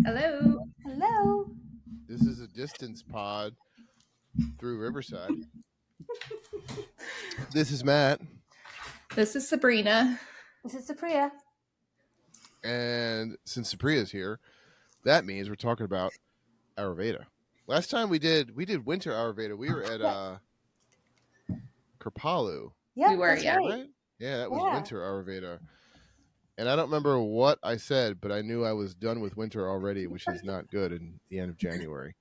Hello. Hello. This is a distance pod through Riverside. This is Matt. This is Sabrina. This is Supriya. And since Supriya's here, that means we're talking about Ayurveda. Last time we did winter Ayurveda. We were at Kripalu. Yeah, We were, that's yeah. right. Right? Yeah, that was Yeah. winter Ayurveda. And I don't remember what I said, but I knew I was done with winter already, which is not good in the end of January.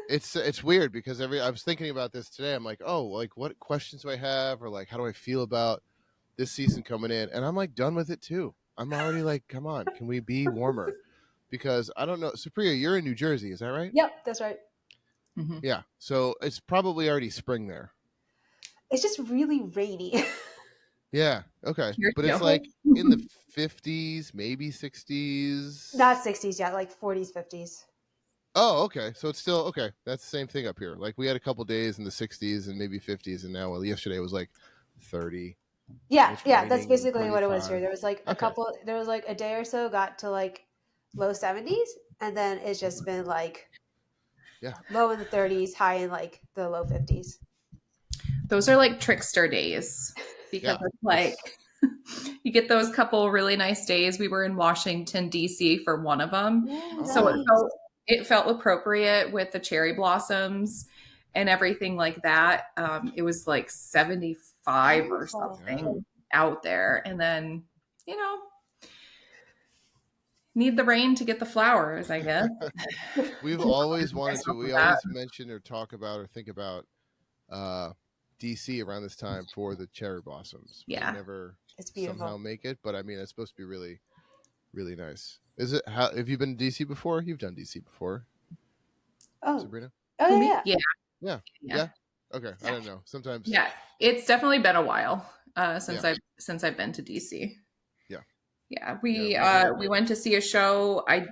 It's weird because I was thinking about this today. I'm like, oh, like what questions do I have, or like how do I feel about this season coming in? And I'm like done with it too. I'm already like, come on, can we be warmer? Because I don't know, Supriya, you're in New Jersey, is that right? Yep, that's right. Mhm. Yeah, so it's probably already spring there. It's just really rainy. Yeah, okay, Here but too. it's like in the 50s, maybe 60s. Not 60s yet, like 40s, 50s. Oh, okay. So it's still okay. That's the same thing up here. Like we had a couple days in the 60s and maybe 50s, and now yesterday was like 30. Yeah, It's yeah, that's raining, basically what it was 25. here. There was like there was like a day or so got to like low 70s, and then it's just been like Yeah. low in the 30s, high in like the low 50s. Those are like trickster days because Yeah, it's like you get those couple really nice days. We were in Washington, D.C. for one of them. So nice. it felt appropriate with the cherry blossoms and everything like that. It was like 75 or Beautiful. something out there. And then, need the rain to get the flowers, I guess. We've always wanted to. We That. always mention or talk about or think about DC around this time for the cherry blossoms. Yeah. We never It's beautiful. somehow make it, but I mean, it's supposed to be really, really nice. Is it? Have you been to DC before? You've done DC before, Oh, Sabrina? oh yeah. Yeah. Okay, I don't know. Sometimes. Yeah, it's definitely been a while since I've been to DC. Yeah, we went to see a show. I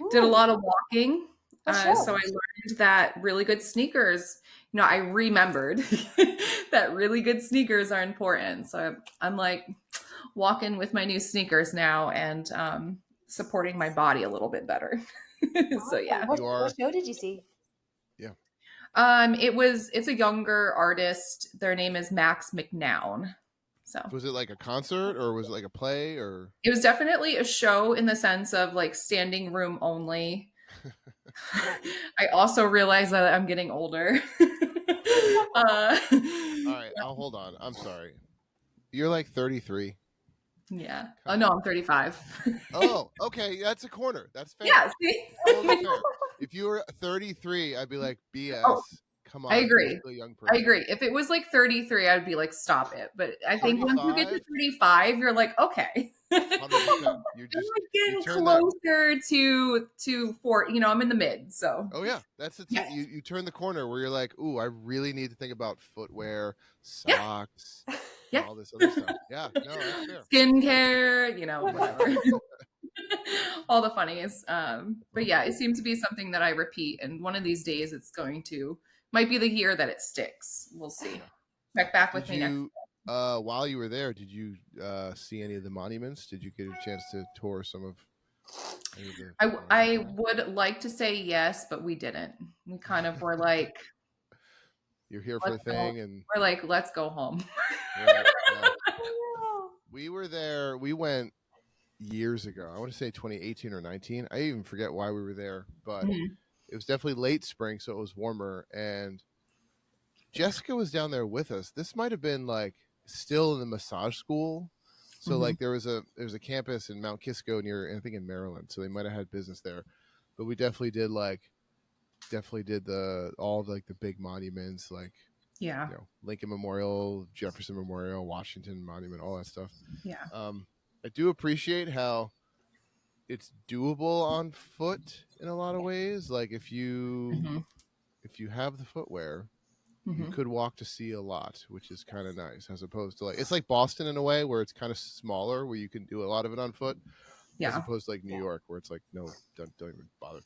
did a lot of walking, so I learned that really good sneakers. I remembered that really good sneakers are important. So I'm like walking with my new sneakers now and supporting my body a little bit better. So yeah, What show did you see? Yeah. It's a younger artist. Their name is Max McNown. So Was it like a concert or was it like a play or? It was definitely a show in the sense of like standing room only. I also realize that I'm getting older. All right, I'll hold on. I'm sorry. You're like 33. Yeah. Oh no, I'm 35. Oh, okay. That's a corner. That's fair. Yeah. See? Totally fair. If you were 33, I'd be like, BS. Oh, Come on. I agree. You're still a young person. I agree. If it was like 33, I'd be like, stop it. But I think once you get to 35, you're like, okay. 100%. You're like getting closer to 40. I'm in the mid. So. Oh yeah, that's the thing. Yeah. You turn the corner where you're like, ooh, I really need to think about footwear, socks, Yeah. all this other stuff. Yeah, no, that's fair. Skincare, whatever. All the funnies. But yeah, it seems to be something that I repeat, and one of these days might be the year that it sticks. We'll see. Check back with me next. While you were there, did you see any of the monuments? Did you get a chance to tour some of? I would like to say yes, but we didn't. We kind of were like, "You're here for the thing," and we're like, "Let's go home." Yeah. We were there. We went years ago. I want to say 2018 or 19. I even forget why we were there, but it was definitely late spring, so it was warmer. And Jessica was down there with us. This might have been like still in the massage school. So like there was a campus in Mount Kisco near, I think in Maryland. So they might have had business there, but we definitely did all like the big monuments, like Lincoln Memorial, Jefferson Memorial, Washington Monument, all that stuff. Yeah. I do appreciate how it's doable on foot in a lot of ways. Like if you have the footwear, you could walk to see a lot, which is kind of nice, as opposed to like, it's like Boston in a way where it's kind of smaller, where you can do a lot of it on foot, as opposed to like New York, where it's like, no, don't even bother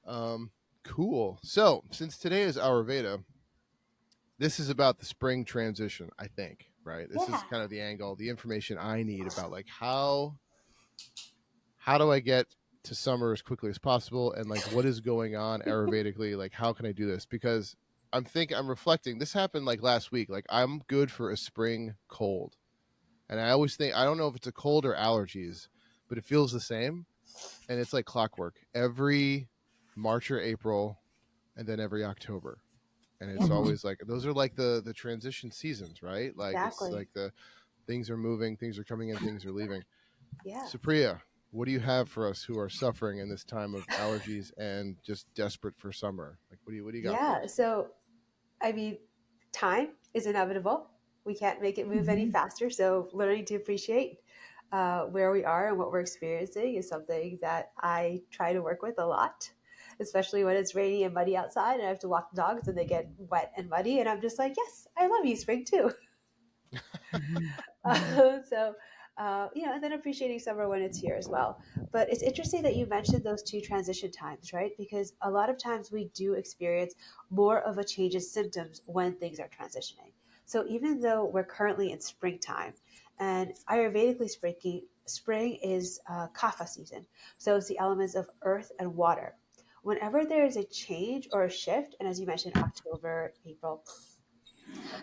trying. Cool. So since today is Ayurveda, this is about the spring transition, I think, right? This is kind of the angle, the information I need about like how do I get to summer as quickly as possible, and like what is going on Ayurvedically, like how can I do this? Because I'm reflecting, this happened like last week, like I'm good for a spring cold, and I always think, I don't know if it's a cold or allergies, but it feels the same, and it's like clockwork every March or April, and then every October, and it's always like, those are like the transition seasons, right? Like Exactly. it's like the things are moving, things are coming in, things are leaving. Yeah. Supriya, what do you have for us who are suffering in this time of allergies and just desperate for summer? Like, what do you got for us? So, I mean, time is inevitable. We can't make it move any faster. So, learning to appreciate where we are and what we're experiencing is something that I try to work with a lot, especially when it's rainy and muddy outside and I have to walk the dogs and they get wet and muddy. And I'm just like, yes, I love you, spring too. So, and then appreciating summer when it's here as well. But it's interesting that you mentioned those two transition times, right? Because a lot of times we do experience more of a change in symptoms when things are transitioning. So even though we're currently in springtime, and Ayurvedically speaking, spring is kapha season. So it's the elements of earth and water. Whenever there is a change or a shift, and as you mentioned, October, April,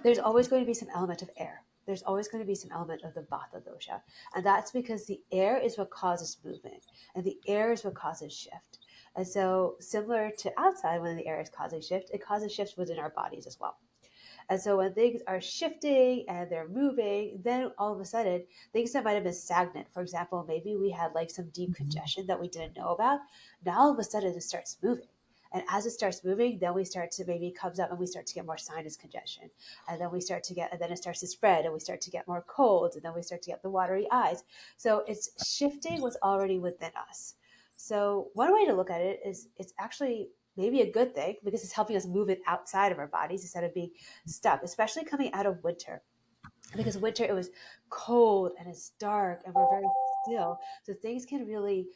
there's always going to be some element of air. There's always going to be some element of the Vata dosha. And that's because the air is what causes movement and the air is what causes shift. And so, similar to outside, when the air is causing shift, it causes shifts within our bodies as well. And so when things are shifting and they're moving, then all of a sudden, things that might have been stagnant, for example, maybe we had like some deep congestion that we didn't know about. Now all of a sudden it starts moving. And as it starts moving, then we start to maybe it comes up and we start to get more sinus congestion. And then and then it starts to spread and we start to get more colds and then we start to get the watery eyes. So it's shifting what's already within us. So one way to look at it is it's actually maybe a good thing because it's helping us move it outside of our bodies instead of being stuck, especially coming out of winter. Because winter it was cold and it's dark and we're very still, so uh, things can really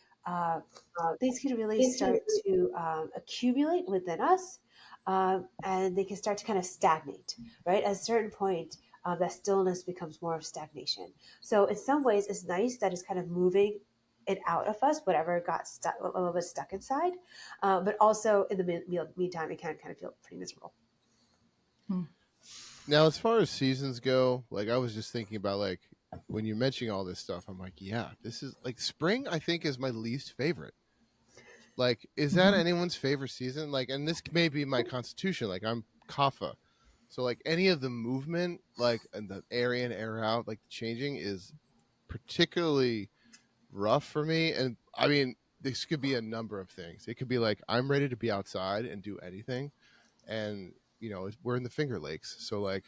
start to accumulate within us, and they can start to kind of stagnate. Right at a certain point, that stillness becomes more of stagnation. So in some ways, it's nice that it's kind of moving it out of us, whatever got stuck a little bit stuck inside. But also in the meantime, it can kind of feel pretty miserable. Now, as far as seasons go, like I was just thinking about, like when you're mentioning all this stuff, I'm like, yeah, this is like spring. I think is my least favorite. Like, is that anyone's favorite season? Like, and this may be my constitution. Like, I'm kapha, so like any of the movement, like and the air in, air out, like the changing is particularly rough for me. And I mean, this could be a number of things. It could be like I'm ready to be outside and do anything, and we're in the Finger Lakes, so like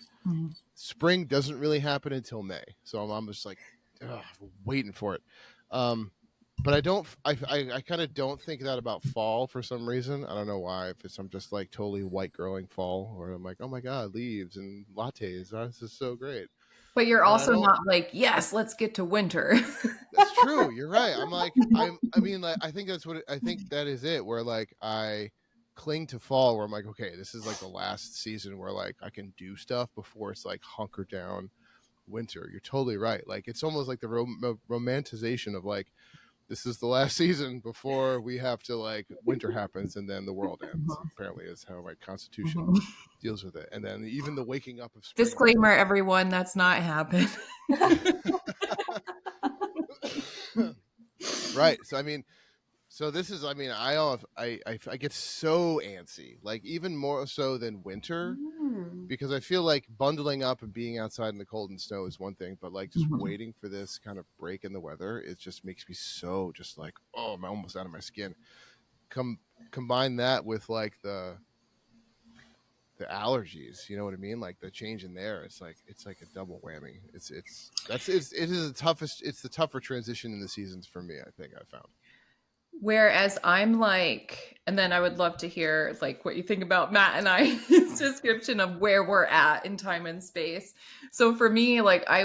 spring doesn't really happen until May. So I'm just like waiting for it. But I don't. I kind of don't think that about fall for some reason. I don't know why. If I'm just like totally white growing fall, or I'm like, oh my god, leaves and lattes. Oh, this is so great. But you're also not like, yes, let's get to winter. That's true. You're right. I'm like, I mean, like, I think I think that is it. Where like I cling to fall, where I'm like, okay, this is like the last season where like I can do stuff before it's like hunker down winter. You're totally right. Like it's almost like the romanticization of like, this is the last season before we have to like winter happens and then the world ends. Apparently is how my constitution deals with it. And then even the waking up of spring. Disclaimer, everyone, that's not happened. Right. So I mean, I get so antsy, like even more so than winter, because I feel like bundling up and being outside in the cold and snow is one thing, but like just waiting for this kind of break in the weather, it just makes me so just like, oh, I'm almost out of my skin. Combine that with like the allergies, you know what I mean? Like the change in there, it's like a double whammy. It is the tougher transition in the seasons for me, I think I found. Whereas I'm like, and then I would love to hear like what you think about Matt and I's description of where we're at in time and space. So for me, like I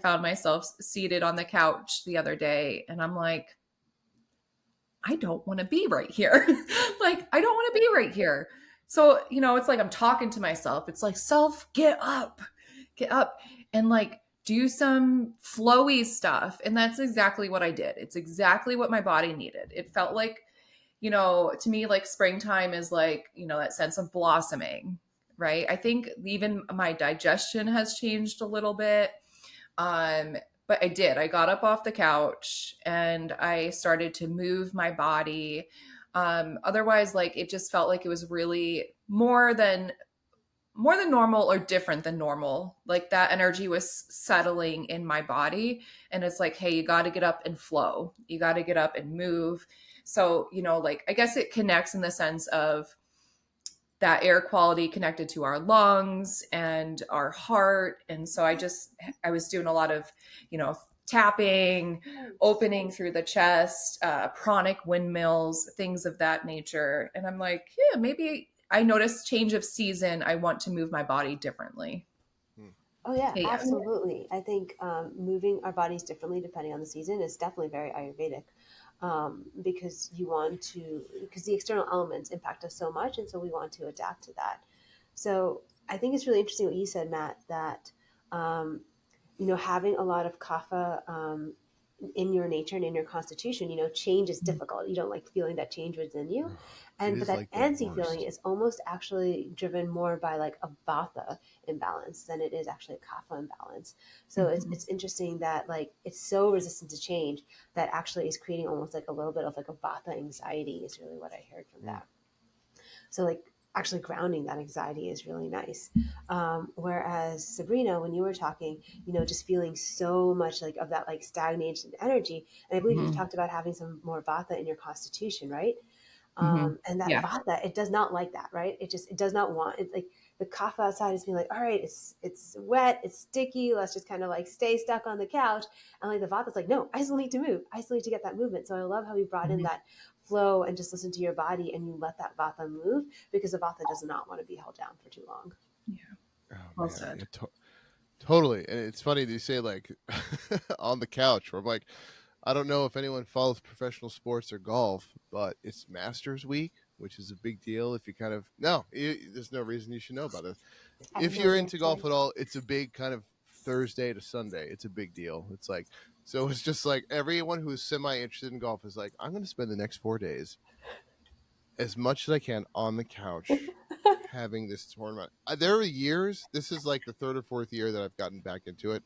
found myself seated on the couch the other day and I'm like, I don't want to be right here. Like, I don't want to be right here. So, it's like I'm talking to myself. It's like, self, get up. And like do some flowy stuff. And that's exactly what I did. It's exactly what my body needed. It felt like, to me, like springtime is like, that sense of blossoming, right? I think even my digestion has changed a little bit. But I got up off the couch and I started to move my body. Otherwise, like it just felt like it was really more than normal or different than normal. Like that energy was settling in my body. And it's like, hey, you got to get up and flow. You got to get up and move. So, like, I guess it connects in the sense of that air quality connected to our lungs and our heart. And so I was doing a lot of, tapping, opening through the chest, pranic windmills, things of that nature. And I'm like, yeah, maybe I noticed change of season. I want to move my body differently. Oh yeah, absolutely. I think moving our bodies differently depending on the season is definitely very Ayurvedic, because because the external elements impact us so much, and so we want to adapt to that. So I think it's really interesting what you said, Matt, that having a lot of kapha in your nature and in your constitution, change is difficult. You don't like feeling that change within you. But that like antsy feeling is almost actually driven more by like a vata imbalance than it is actually a kapha imbalance. So it's interesting that like it's so resistant to change that actually is creating almost like a little bit of like a vata anxiety is really what I heard from that. So like actually grounding that anxiety is really nice. Whereas Sabrina, when you were talking, just feeling so much like of that like stagnation energy, and I believe you talked about having some more vata in your constitution, right? And that vata, it does not like that, right? It does not want it. Like the kapha outside is being like, all right, it's wet, it's sticky, let's just kind of like stay stuck on the couch. And like the vata's like, no, I still need to move. I still need to get that movement. So I love how you brought in that flow and just listen to your body and you let that vata move, because the vata does not want to be held down for too long. Yeah. Well said. Totally. And it's funny that you say like on the couch, where I'm like, I don't know if anyone follows professional sports or golf, but it's Masters Week, which is a big deal. If you kind of there's no reason you should know about it. If you're into golf at all, it's a big kind of Thursday to Sunday. It's a big deal. It's like, so it's just like everyone who's semi-interested in golf is like, I'm going to spend the next 4 days as much as I can on the couch having this tournament. There are years, this is like the third or fourth year that I've gotten back into it.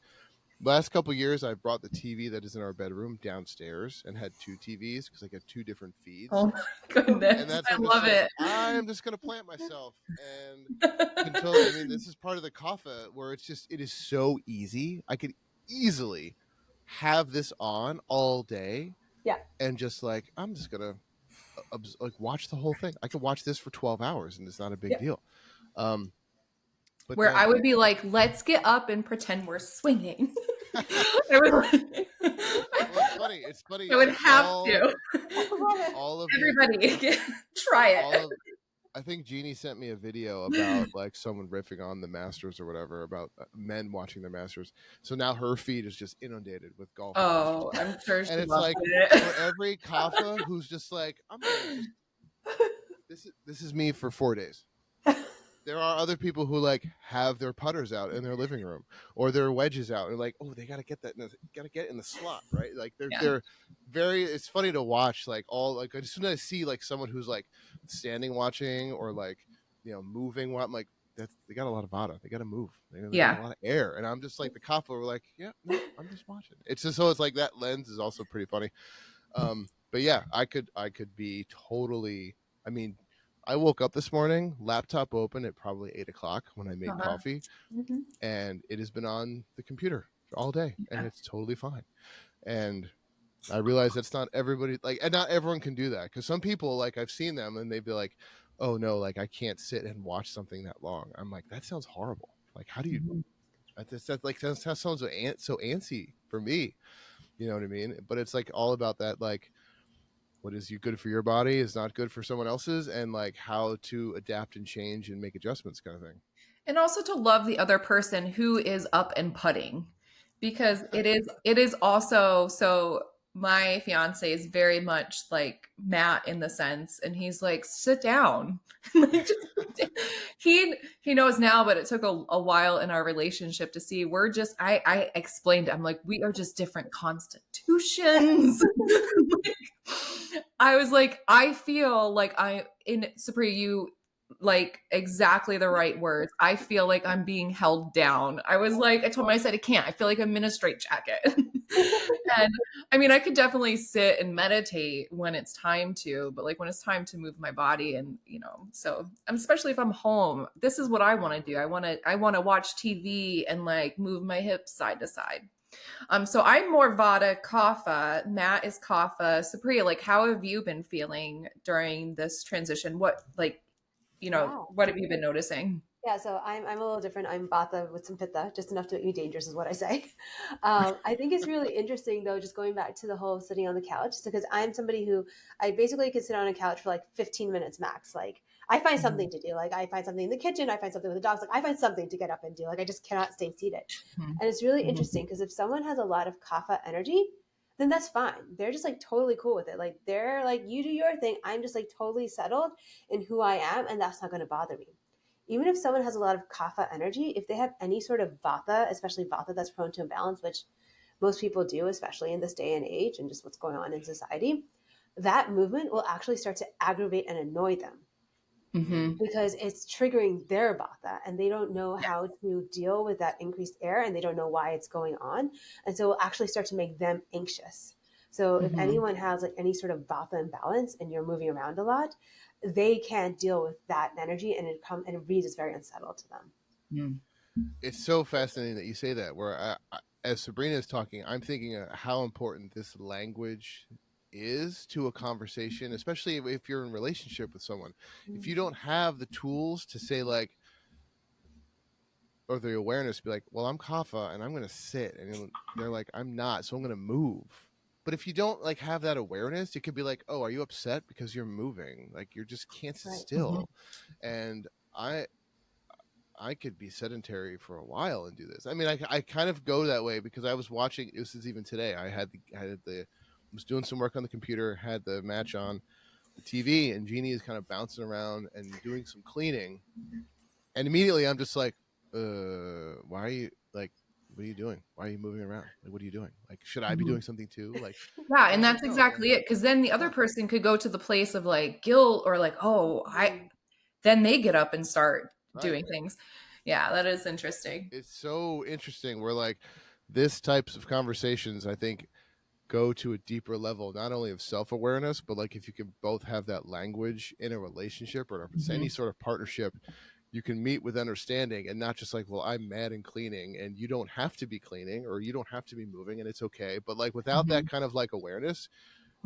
Last couple of years, I've brought the TV that is in our bedroom downstairs and had 2 TVs because I get 2 different feeds. Oh my goodness. And I love it. I'm just going to plant myself. And this is part of the kapha where it is so easy. I could easily have this on all day. Yeah. And just like, I'm just going to like watch the whole thing. I could watch this for 12 hours and it's not a big deal. But where I would be like, let's get up and pretend we're swinging. It's funny. It's funny. I would have to. All of everybody try it. I think Jeannie sent me a video about like someone riffing on the Masters or whatever about men watching their Masters. So now her feed is just inundated with golf. Oh, I'm sure she and it's loves like it. For every kapha who's just like, this is me for 4 days. There are other people who like have their putters out in their living room or their wedges out and like, oh, they got to get that, got to get in the slot, right? Like they're very. It's funny to watch like all like as soon as I see like someone who's like standing watching or like moving, I'm like they got a lot of vata. They got to move. They got a lot of air, and I'm just like the kapha. We're like, yeah, no, I'm just watching. It's just so it's like that lens is also pretty funny. But yeah, I could be totally. I mean. I woke up this morning, laptop open at probably 8:00 when I made coffee, and it has been on the computer all day, and it's totally fine. And I realize that's not everybody, like, and not everyone can do that, because some people, like, I've seen them, and they'd be like, "Oh no, like I can't sit and watch something that long." I'm like, that sounds horrible. Like, how do you? That sounds so antsy for me. You know what I mean? But it's like all about that, like. What is good for your body is not good for someone else's, and like how to adapt and change and make adjustments kind of thing. And also to love the other person who is up and putting, because it is also, so my fiance is very much like Matt in the sense, and he's like, sit down. He he knows now, but it took a while in our relationship to see I explained it. I'm like, we are just different constitutions. I was like, I feel like Sapri, you like exactly the right words. I feel like I'm being held down. I was like, I told him, I said, I can't. I feel like I'm in a straitjacket. And I mean, I could definitely sit and meditate when it's time to, but like when it's time to move my body and, so especially if I'm home, this is what I want to do. I want to watch TV and like move my hips side to side. So I'm more Vata, Kapha. Matt is Kapha. Supriya, like, how have you been feeling during this transition? What, like, what have you been noticing? Yeah, so I'm a little different. I'm Vata with some Pitta, just enough to make me dangerous, is what I say. I think it's really interesting, though, just going back to the whole sitting on the couch, because I'm somebody who I basically can sit on a couch for like 15 minutes max. Like, I find something to do. Like, I find something in the kitchen, I find something with the dogs. Like, I find something to get up and do. Like, I just cannot stay seated. And it's really interesting because if someone has a lot of kapha energy, then that's fine. They're just like totally cool with it. Like, they're like, you do your thing. I'm just like totally settled in who I am, and that's not going to bother me. Even if someone has a lot of kapha energy, if they have any sort of vata, especially vata that's prone to imbalance, which most people do, especially in this day and age and just what's going on in society, that movement will actually start to aggravate and annoy them. Because it's triggering their vata and they don't know how to deal with that increased air and they don't know why it's going on. And so it will actually start to make them anxious. So if anyone has like any sort of vata imbalance and you're moving around a lot, they can't deal with that energy and it reads as very unsettled to them. It's so fascinating that you say that. Where as Sabrina is talking, I'm thinking of how important this language is to a conversation, especially if you're in a relationship with someone. If you don't have the tools to say like, or the awareness, be like, well, I'm kapha and I'm going to sit, and they're like, I'm not, so I'm going to move. But if you don't like have that awareness, it could be like, oh, are you upset because you're moving? Like you just can't sit still. And I could be sedentary for a while and do this. I mean, I kind of go that way because I was watching. This is even today. I was doing some work on the computer, had the match on the TV, and Jeannie is kind of bouncing around and doing some cleaning. And immediately, I'm just like, why are you like? What are you doing? Why are you moving around? Like, what are you doing? Like, should I be doing something too? Like, yeah, and that's exactly it. Because then the other person could go to the place of like guilt or like, then they get up and start doing things. Yeah, that is interesting. It's so interesting. We're like, this types of conversations, I think, go to a deeper level, not only of self-awareness, but like if you can both have that language in a relationship or if it's any sort of partnership, you can meet with understanding and not just like, well, I'm mad and cleaning and you don't have to be cleaning or you don't have to be moving and it's okay. But like without that kind of like awareness,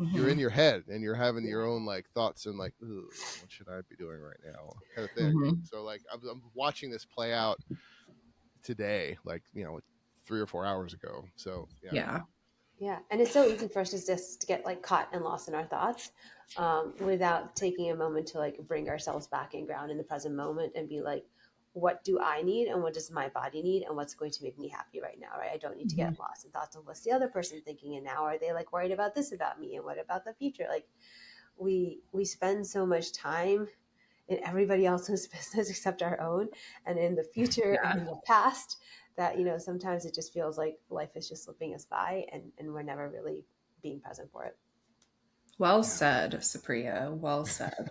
you're in your head and you're having your own like thoughts and like, what should I be doing right now kind of thing. So like I'm watching this play out today, like, 3 or 4 hours ago. So yeah, and it's so easy for us just to get like caught and lost in our thoughts, without taking a moment to like bring ourselves back and ground in the present moment and be like, what do I need and what does my body need and what's going to make me happy right now, right? I don't need to get lost in thoughts of what's the other person thinking, and now are they like worried about this about me and what about the future? Like we spend so much time in everybody else's business except our own, and in the future and in the past, that sometimes it just feels like life is just slipping us by and we're never really being present for it. Well said, Supriya. Well said.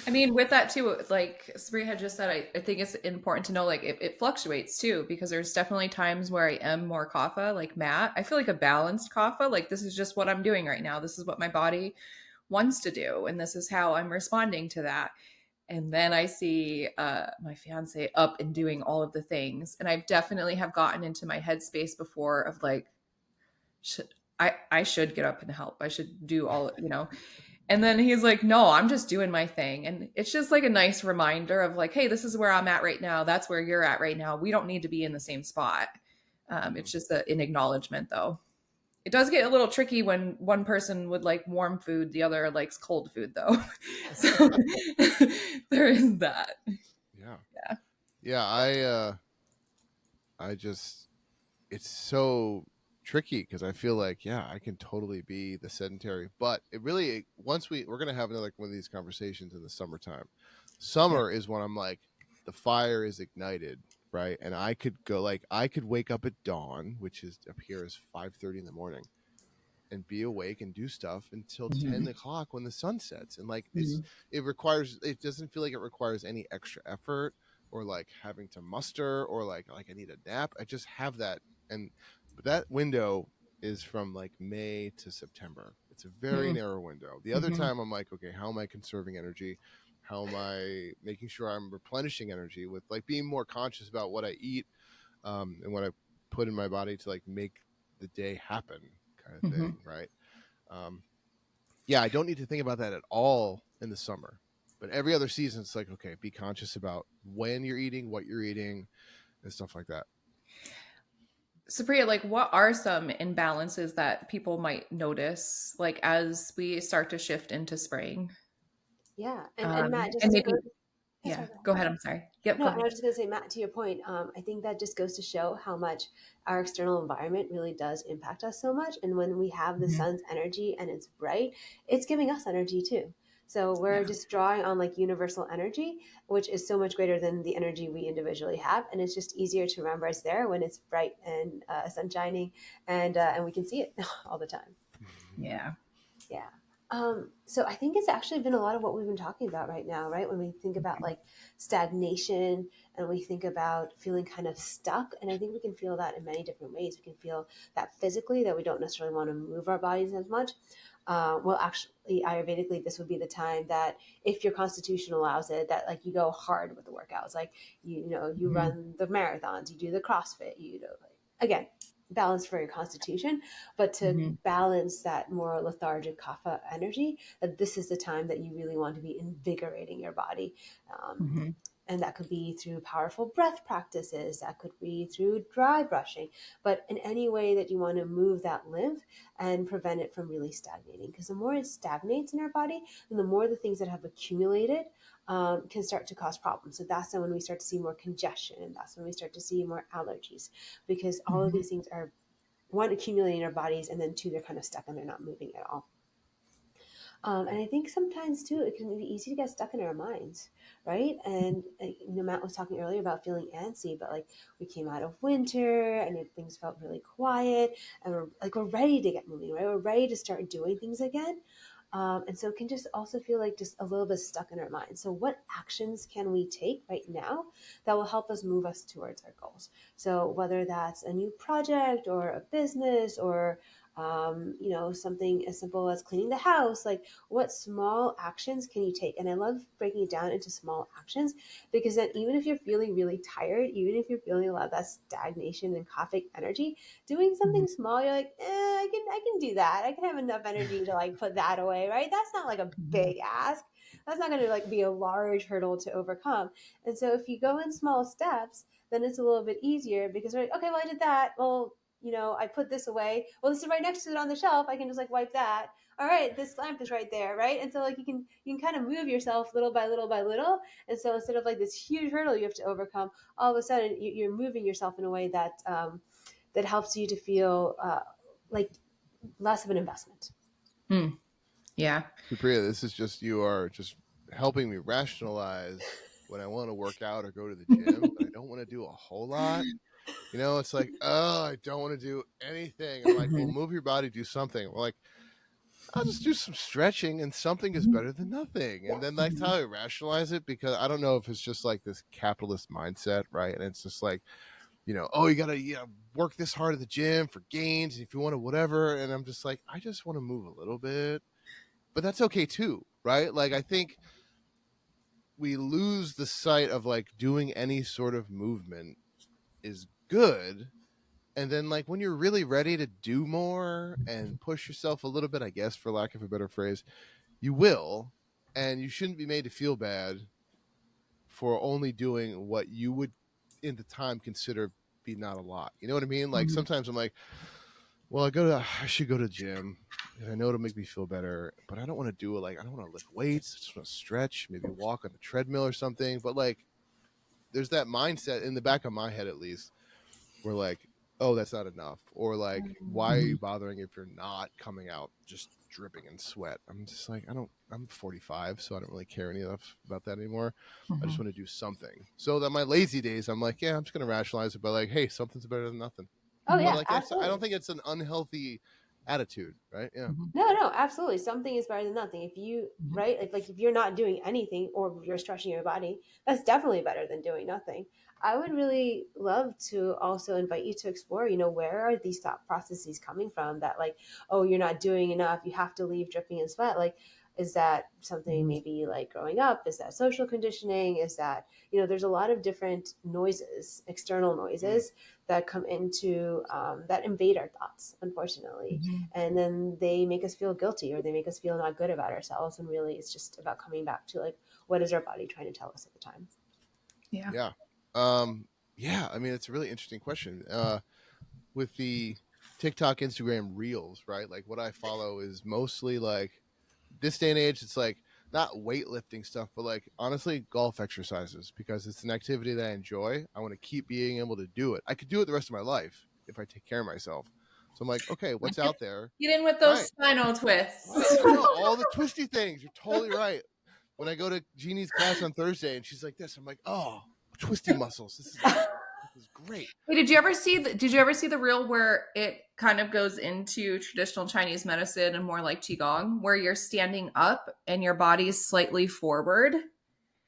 I mean, with that too, like Supriya had just said, I think it's important to know like it fluctuates too, because there's definitely times where I am more kapha, like Matt. I feel like a balanced kapha, like this is just what I'm doing right now. This is what my body wants to do, and this is how I'm responding to that. And then I see my fiance up and doing all of the things, and I definitely have gotten into my headspace before of like, I should get up and help. I should do all, And then he's like, no, I'm just doing my thing. And it's just like a nice reminder of like, hey, this is where I'm at right now. That's where you're at right now. We don't need to be in the same spot. It's just an acknowledgement, though. It does get a little tricky when one person would like warm food, the other likes cold food, though. So there is that. Yeah. I just, it's so tricky because I feel like, I can totally be the sedentary, but it really, once we're going to have another one of these conversations in the summertime. Summer is when I'm like, the fire is ignited, right? And I could go like I could wake up at dawn, which is up here is 5:30 in the morning, and be awake and do stuff until 10 o'clock when the sun sets. And like it doesn't feel like it requires any extra effort or like having to muster or like I need a nap. I just have that. And but that window is from like May to September. It's a very narrow window. The other time I'm like, okay, how am I conserving energy? How am I making sure I'm replenishing energy with like being more conscious about what I eat, and what I put in my body to like make the day happen, kind of thing, right? Yeah, I don't need to think about that at all in the summer. But every other season, it's like, okay, be conscious about when you're eating, what you're eating, and stuff like that. Supriya, like what are some imbalances that people might notice, like as we start to shift into spring? Yeah, and Matt, And just to go, maybe, yeah, yeah, sorry, go ahead. go ahead. I'm sorry. Yep, No, go and I ahead. was just going to say, Matt, to your point, I think that just goes to show how much our external environment really does impact us so much. And when we have the sun's energy and it's bright, it's giving us energy too. So we're Yeah. just drawing on like universal energy, which is so much greater than the energy we individually have, and it's just easier to remember it's there when it's bright and sun shining, and we can see it all the time. Yeah. Yeah. So I think it's actually been a lot of what we've been talking about right now, right? When we think about like stagnation and we think about feeling kind of stuck. And I think we can feel that in many different ways. We can feel that physically, that we don't necessarily want to move our bodies as much. Well, actually, Ayurvedically, this would be the time that if your constitution allows it, that like you go hard with the workouts. Like, you run the marathons, you do the CrossFit, like, again, balance for your constitution, but to balance that more lethargic kapha energy, that this is the time that you really want to be invigorating your body. And that could be through powerful breath practices, that could be through dry brushing, but in any way that you want to move that lymph and prevent it from really stagnating. Because the more it stagnates in our body, and the more the things that have accumulated can start to cause problems. So that's when we start to see more congestion, and that's when we start to see more allergies, because all of these things are, one, accumulating in our bodies, and then two, they're kind of stuck and they're not moving at all. And I think sometimes too, it can be easy to get stuck in our minds, right? And Matt was talking earlier about feeling antsy, but like we came out of winter and things felt really quiet, and we're ready to get moving, right? We're ready to start doing things again. And so it can just also feel like just a little bit stuck in our minds. So what actions can we take right now that will help us move us towards our goals? So whether that's a new project or a business or something as simple as cleaning the house, like what small actions can you take? And I love breaking it down into small actions, because then even if you're feeling really tired, even if you're feeling a lot of that stagnation and Kaphic energy, doing something small, you're like, I can do that. I can have enough energy to like put that away, right? That's not like a big ask. That's not going to like be a large hurdle to overcome. And so if you go in small steps, then it's a little bit easier, because right, okay, well, I did that. Well, I put this away. Well, this is right next to it on the shelf. I can just like wipe that. All right, this lamp is right there, right? And so like you can kind of move yourself little by little by little. And so instead of like this huge hurdle you have to overcome, all of a sudden you're moving yourself in a way that that helps you to feel like less of an investment. Yeah. Supriya, this is just, you are just helping me rationalize when I want to work out or go to the gym, but I don't want to do a whole lot. It's like, oh, I don't want to do anything. I'm like, well, move your body, do something. We're like, I'll just do some stretching, and something is better than nothing. And then that's how I rationalize it, because I don't know if it's just like this capitalist mindset, right? And it's just like, oh, you gotta work this hard at the gym for gains, if you want to whatever. And I'm just like, I just want to move a little bit, but that's okay too, right? Like I think we lose the sight of like doing any sort of movement is good. And then like when you're really ready to do more and push yourself a little bit, I guess for lack of a better phrase, you will. And you shouldn't be made to feel bad for only doing what you would in the time consider be not a lot. You know what I mean? Like sometimes I'm like, well, I should go to the gym, and I know it'll make me feel better, but I don't want to do it. Like, I don't want to lift weights. I just want to stretch, maybe walk on the treadmill or something. But like, there's that mindset in the back of my head, at least, where like, oh, that's not enough, or like, why are you bothering if you're not coming out just dripping in sweat. I'm just like, I'm 45, so I don't really care enough about that anymore. I just want to do something. So that my lazy days, I'm like, yeah, I'm just going to rationalize it by like, hey, something's better than nothing. Oh yeah, like, absolutely. I don't think it's an unhealthy attitude, right? Yeah. No, absolutely. Something is better than nothing. If you right, like if you're not doing anything or you're stretching your body, that's definitely better than doing nothing. I would really love to also invite you to explore, where are these thought processes coming from that like, oh, you're not doing enough, you have to leave dripping in sweat. Like, is that something maybe like growing up? Is that social conditioning? Is that, there's a lot of different noises, external noises that come into that invade our thoughts, unfortunately. And then they make us feel guilty or they make us feel not good about ourselves. And really, it's just about coming back to like, what is our body trying to tell us at the time? Yeah. Yeah. Yeah. I mean, it's a really interesting question. With the TikTok, Instagram reels, right? Like what I follow is mostly like this day and age, it's like not weightlifting stuff, but like honestly golf exercises because it's an activity that I enjoy. I want to keep being able to do it. I could do it the rest of my life if I take care of myself. So I'm like, okay, what's out there? Get in with those spinal twists. I know all the twisty things. You're totally right. When I go to Jeannie's class on Thursday and she's like this, I'm like, oh, twisty muscles. This is great. Hey, did you ever see the reel where it kind of goes into traditional Chinese medicine and more like Qigong, where you're standing up and your body's slightly forward?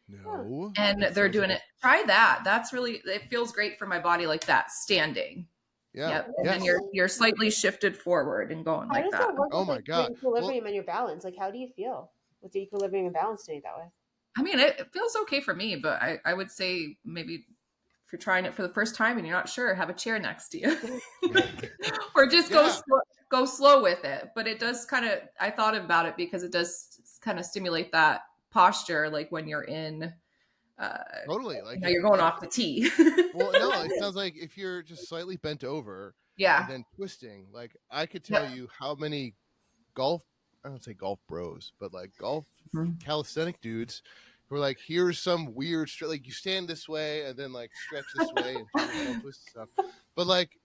No. And they're doing it. Try that. That's really, it feels great for my body like that, standing. Yeah. Yep. And then you're slightly shifted forward and going like that. Oh my God. Your equilibrium and your balance. Like, how do you feel with the equilibrium and balance doing it that way? I mean, it feels okay for me, but I would say maybe if you're trying it for the first time and you're not sure, have a chair next to you. Or just go slow with it. But it does kind of, I thought about it because it does kind of stimulate that posture, like when you're in totally, like you're going off the tee. Well, no, it sounds like if you're just slightly bent over and then twisting, like I could tell you how many I don't say golf bros, but like golf calisthenic dudes who are like, here's some weird like you stand this way and then like stretch this way and do yourself twist stuff. But like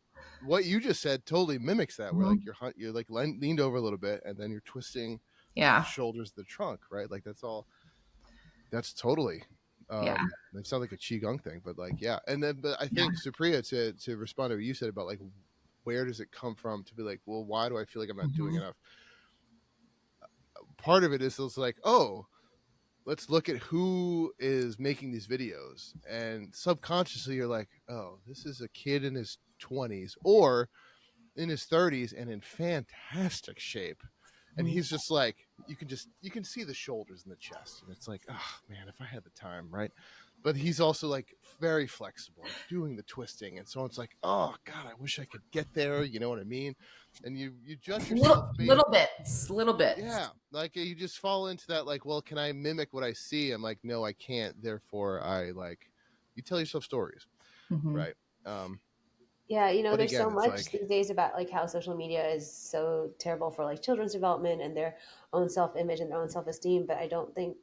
what you just said totally mimics that, where like you're like leaned over a little bit and then you're twisting the shoulders, the trunk, right? Like that's totally it sounds like a qigong thing, but like but I think Supriya, to respond to what you said about like where does it come from to be like, well, why do I feel like I'm not doing enough? Part of it is it's like, oh, let's look at who is making these videos, and subconsciously you're like, oh, this is a kid in his 20s or in his 30s and in fantastic shape. And he's just like, you can see the shoulders and the chest. And it's like, oh man, if I had the time, right? But he's also like very flexible, doing the twisting. And so it's like, oh God, I wish I could get there. You know what I mean? And you judge yourself. Little bits. Yeah. Like you just fall into that, like, well, can I mimic what I see? I'm like, no, I can't. Therefore you tell yourself stories. Right. Yeah, there's so much these days about like how social media is so terrible for like children's development and their own self-image and their own self-esteem. But I don't think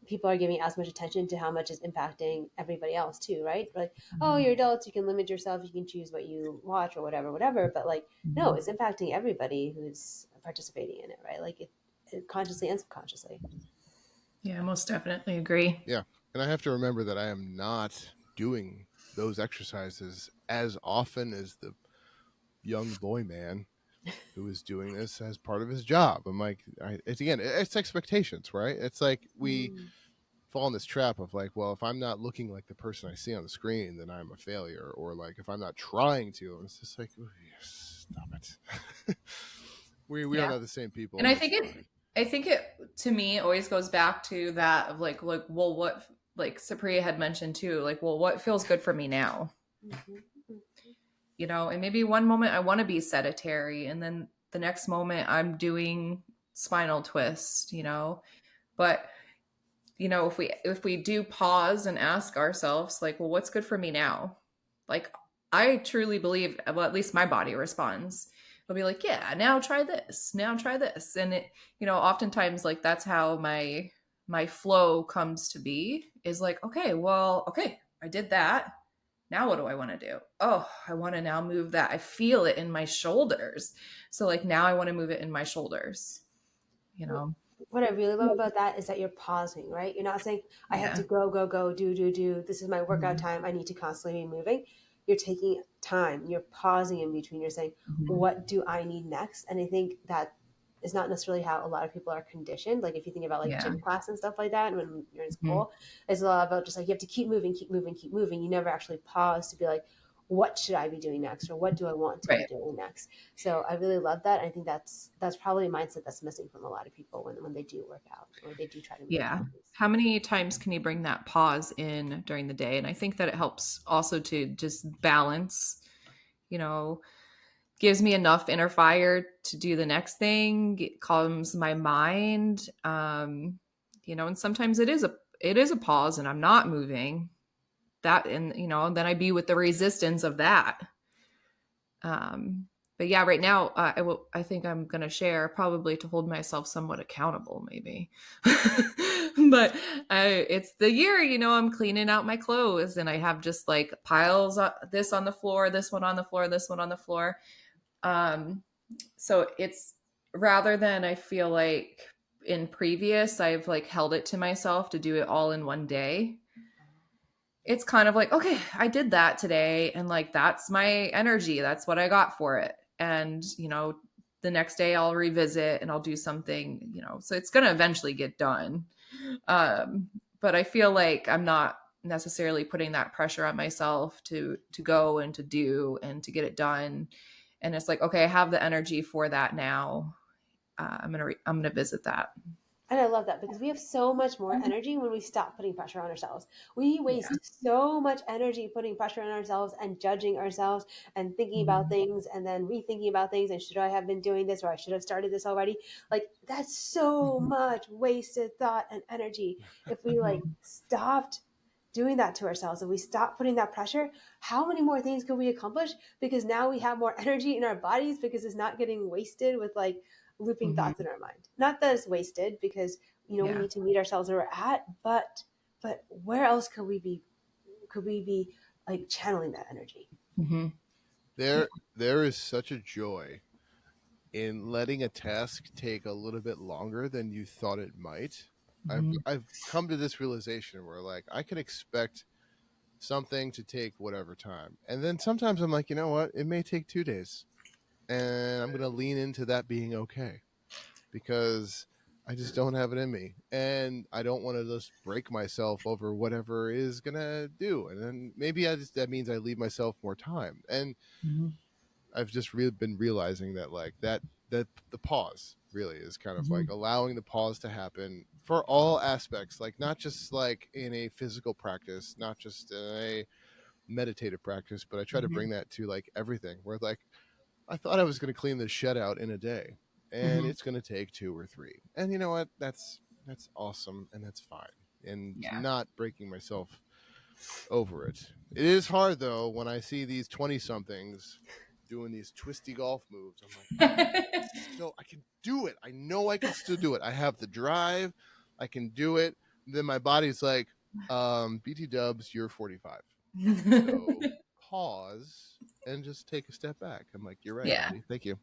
people are giving as much attention to how much is impacting everybody else too, right? Like, oh, you're adults, you can limit yourself, you can choose what you watch or whatever. But like, no, it's impacting everybody who's participating in it, right? Like it consciously and subconsciously. Yeah, I most definitely agree. Yeah. And I have to remember that I am not doing those exercises as often as the young boy man who is doing this as part of his job. I'm like, it's expectations, right? It's like we fall in this trap of like, well, if I'm not looking like the person I see on the screen, then I'm a failure. Or like, if I'm not trying to, and it's just like, oh, stop it. we are not the same people. And I think it to me always goes back to that of like, well, what, like Supriya had mentioned too, like, well, what feels good for me now? And maybe one moment I want to be sedentary and then the next moment I'm doing spinal twist, but if we do pause and ask ourselves like, well, what's good for me now? Like, I truly believe, well, at least my body responds. It'll be like, yeah, now try this. And it, oftentimes like that's how my flow comes to be, is like, okay, I did that. now what do I want to do? Oh, I want to now move that. I feel it in my shoulders. So like now I want to move it in my shoulders, you know? What I really love about that is that you're pausing, right? You're not saying, I have to Yeah. go, go, go, do. This is my workout Mhm. time. I need to constantly be moving. You're taking time. You're pausing in between. You're saying, Mhm. what do I need next? And I think that is not necessarily how a lot of people are conditioned. Like if you think about like Yeah. gym class and stuff like that, when you're in Mhm. school, it's a lot about just like you have to keep moving, keep moving, keep moving. You never actually pause to be like, what should I be doing next, or what do I want to be Right. doing next? So I really love that. I think that's probably a mindset that's missing from a lot of people when they do work out or they do try to move their Yeah. bodies. How many times can you bring that pause in during the day? And I think that it helps also to just balance, you know, gives me enough inner fire to do the next thing, it calms my mind. And sometimes it is a pause and I'm not moving. That and then I be with the resistance of that. Um, but yeah, right now I think I'm gonna share probably to hold myself somewhat accountable, maybe. But it's the year, I'm cleaning out my clothes, and I have just like piles of this on the floor, this one on the floor, this one on the floor. So it's rather than I feel like in previous I've like held it to myself to do it all in one day. It's kind of like, okay, I did that today, and like that's my energy, that's what I got for it. And the next day I'll revisit and I'll do something, so it's going to eventually get done. But I feel like I'm not necessarily putting that pressure on myself to go and to do and to get it done. And it's like, okay, I have the energy for that now. I'm gonna visit that. And I love that because we have so much more energy when we stop putting pressure on ourselves. We Yeah. waste so much energy putting pressure on ourselves and judging ourselves and thinking about Mhm. things and then rethinking about things and should I have been doing this or I should have started this already? Like that's so Mhm. much wasted thought and energy. If we like Mhm. stopped doing that to ourselves and we stopped putting that pressure, how many more things could we accomplish? Because now we have more energy in our bodies because it's not getting wasted with like looping thoughts Mhm. in our mind. Not that it's wasted because we Yeah. need to meet ourselves where we're at, but where else could we be like channeling that energy? Mhm. There is such a joy in letting a task take a little bit longer than you thought it might. Mhm. I've come to this realization where like I can expect something to take whatever time. And then sometimes I'm like, you know what? It may take 2 days. And I'm going to lean into that being okay because I just don't have it in me. And I don't want to just break myself over whatever is going to do. And then maybe that means I leave myself more time. And Mhm. I've just really been realizing that like that the pause really is kind of like Mhm. allowing the pause to happen for all aspects, like not just like in a physical practice, not just in a meditative practice, but I try to Mhm. bring that to like everything. Where like I thought I was going to clean this shed out in a day, and Mhm. it's going to take 2 or 3. And you know what? That's awesome, and that's fine. And Yeah. not breaking myself over it. It is hard though when I see these 20 somethings doing these twisty golf moves. I'm like, I can do it. I know I can still do it. I have the drive. I can do it. Then my body's like, BT Dubs, you're 45. So pause and just take a step back. I'm like, you're right, Yeah. buddy. Thank you.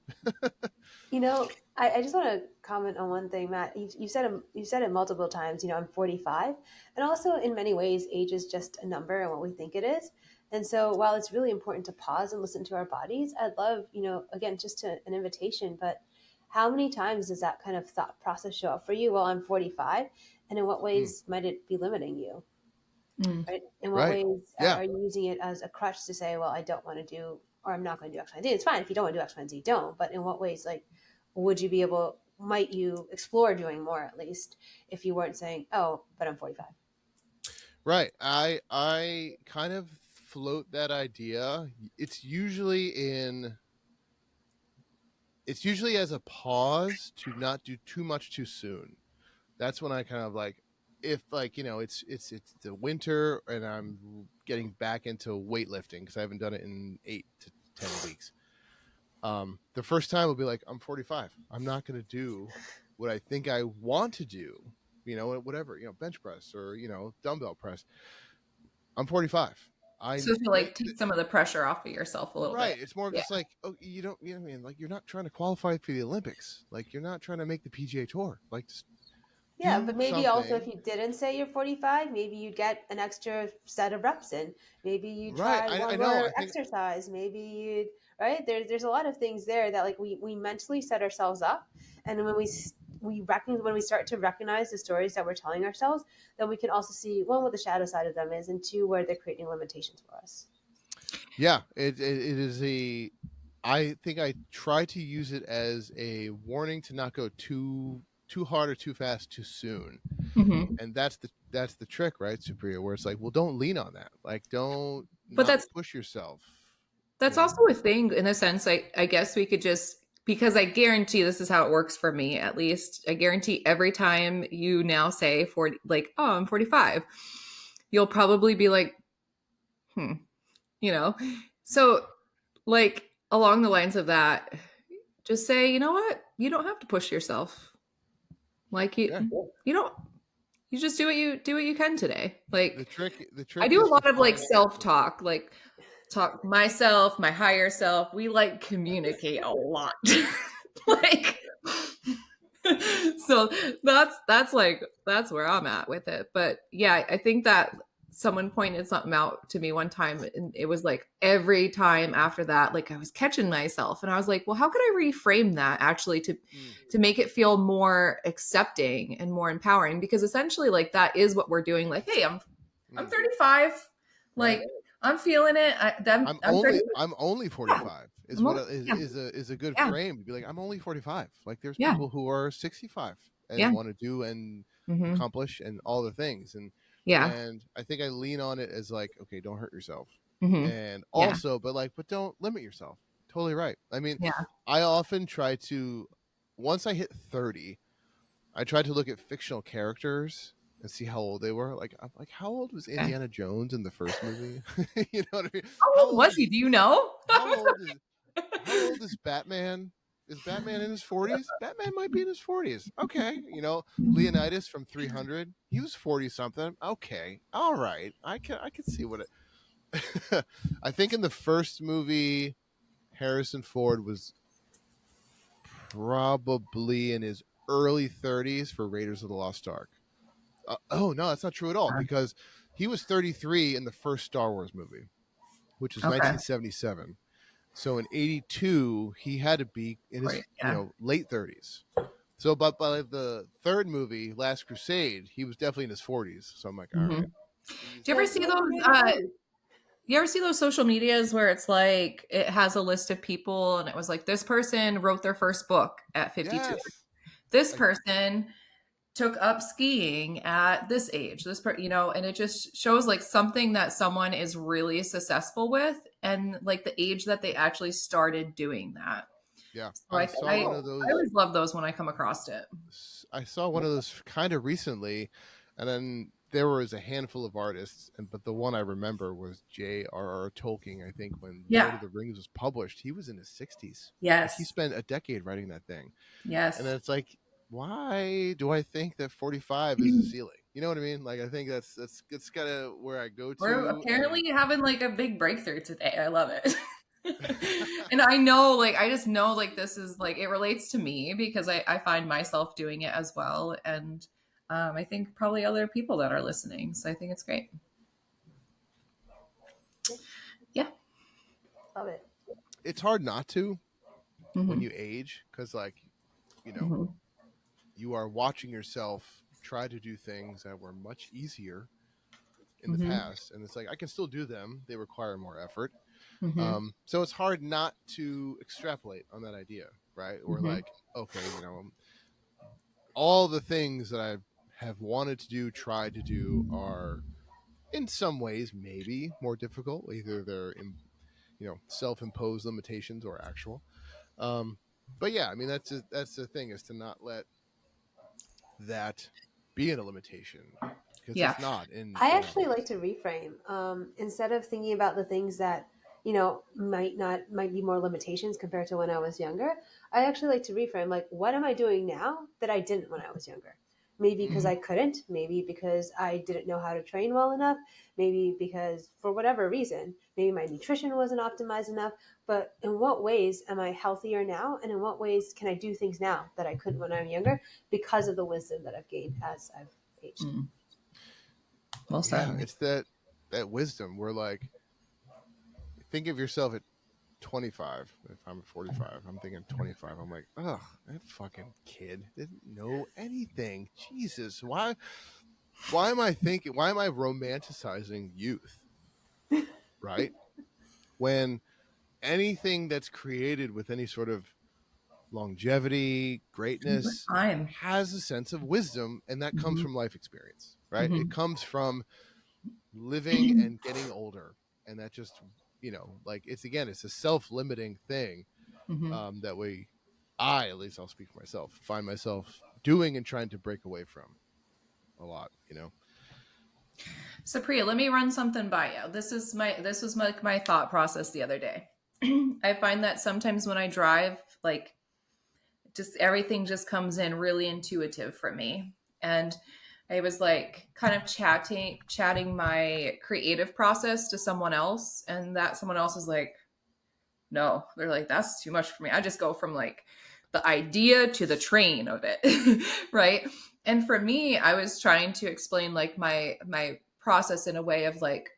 I just want to comment on one thing, Matt. You said it multiple times. I'm 45, and also in many ways, age is just a number and what we think it is. And so, while it's really important to pause and listen to our bodies, I'd love, again, just an invitation. But how many times does that kind of thought process show up for you? Well, I'm 45, and in what Mm, ways might it be limiting you? Mm. Right? In what right. ways Yeah. are you using it as a crutch to say, well, I don't want to do, or I'm not going to do X, Y, Z? It's fine if you don't want to do X, Y, and Z, don't. But in what ways, like, might you explore doing more at least if you weren't saying, oh, but I'm 45? Right. I kind of float that idea. It's usually in it's usually as a pause to not do too much too soon. That's when I kind of like if like it's the winter and I'm getting back into weightlifting because I haven't done it in 8 to 10 weeks. The first time will be like I'm 45. I'm not going to do what I think I want to do. Whatever bench press or dumbbell press. I'm 45. So to like take some of the pressure off of yourself a little bit. Right. It's more of just like, oh, you know what I mean? Like, you're not trying to qualify for the Olympics. Like, you're not trying to make the PGA Tour. Like, just Yeah, but do maybe also if something. you didn't say you're 45, maybe you'd get an extra set of reps in. Maybe you Right. try I one know. I more think, exercise. Maybe you'd, right? There's a lot of things there that like we mentally set ourselves up, and when when we start to recognize the stories that we're telling ourselves, then we can also see one what the shadow side of them is, and two where they're creating limitations for us. yeah, it is I think I try to use it as a warning to not go too hard or too fast too soon. Mm-hmm. And that's the trick, right, Supriya, where it's like, well, don't lean on that. Like, don't But not push yourself. that's also a thing in a sense. I guess we could just, because I guarantee this is how it works for me, at least. I guarantee every time you now say 40, like, oh, I'm 45, you'll probably be like, you know? So, like, along the lines of that, just say, you know what? You don't have to push yourself. Like, you don't, you just do what you can today. Like, the I trick do a is to lot of like find self-talk, like talk myself, my higher self. We like communicate a lot. Like so that's like that's where I'm at with it. But yeah, I think that someone pointed something out to me one time, and it was like every time after that, like I was catching myself, and I was like, well, how could I reframe that actually to make it feel more accepting and more empowering? Because essentially, like that is what we're doing. Like, hey, I'm 35, like. right. I'm feeling it. I'm only 45 is what is a good frame to be like, I'm only 45. Like, there's people who are 65 and want to do and accomplish and all the things, and I think I lean on it as like, okay, don't hurt yourself, and also but don't limit yourself. Totally right. I mean, I often try to, once I hit 30, I tried to look at fictional characters and see how old they were. Like, I'm like, how old was Indiana Jones in the first movie? You know what I mean? How old was he? Do you know? How old is Batman? Is Batman in his 40s? Batman might be in his 40s. Okay, Leonidas from 300, he was 40 something. Okay, all right, I can see what it. I think in the first movie, Harrison Ford was probably in his early 30s for Raiders of the Lost Ark. Oh no, that's not true at all, because he was 33 in the first Star Wars movie, which was 1977. So in 82, he had to be in his late 30s. So, but by the third movie, Last Crusade, he was definitely in his 40s. So I'm like, all right. Do you ever see those? You ever see those social medias where it's like it has a list of people, and it was like this person wrote their first book at 52. Yes. This person took up skiing at this age. And it just shows like something that someone is really successful with, and like the age that they actually started doing that. Yeah, so I saw one of those. I always love those when I come across it. I saw one of those kind of recently, and then there was a handful of artists, but the one I remember was J.R.R. Tolkien. I think when Lord of the Rings was published, he was in his 60s. Yes, like, he spent a decade writing that thing. Yes, and then it's like, why do I think that 45 is a ceiling? You know what I mean? Like, I think that's kind of where I go to. We're apparently having like a big breakthrough today. I love it. And I know, like, I just know, like, this is like, it relates to me because I find myself doing it as well. And I think probably other people that are listening. So I think it's great. Yeah. Love it. It's hard not to when you age, because, like, you are watching yourself try to do things that were much easier in the past. And it's like, I can still do them. They require more effort. So it's hard not to extrapolate on that idea, right? Or like, okay, all the things that I have wanted to do, tried to do, are in some ways maybe more difficult. Either they're self-imposed limitations or actual. But yeah, I mean, that's the thing, is to not let that be a limitation, because it's not. I actually like to reframe, instead of thinking about the things that might be more limitations compared to when I was younger. I actually like to reframe, like, what am I doing now that I didn't when I was younger? Maybe because I couldn't, maybe because I didn't know how to train well enough, maybe because for whatever reason, maybe my nutrition wasn't optimized enough. But in what ways am I healthier now? And in what ways can I do things now that I couldn't when I was younger because of the wisdom that I've gained as I've aged? Well said. Yeah, it's that wisdom. We're like, think of yourself at 25. If I'm 45, I'm thinking 25. I'm like, ugh, that fucking kid didn't know anything. Jesus, why am I romanticizing youth? Right? When anything that's created with any sort of longevity, greatness has a sense of wisdom, and that comes from life experience, right? It comes from living and getting older, and that just, like, it's a self-limiting thing that I, at least I'll speak for myself, find myself doing and trying to break away from a lot. So Priya, let me run something by you. This was my thought process the other day. I find that sometimes when I drive, like, just everything just comes in really intuitive for me. And I was like kind of chatting my creative process to someone else, and that someone else is like, no, they're like, that's too much for me. I just go from like the idea to the train of it. Right. And for me, I was trying to explain like my process in a way of like,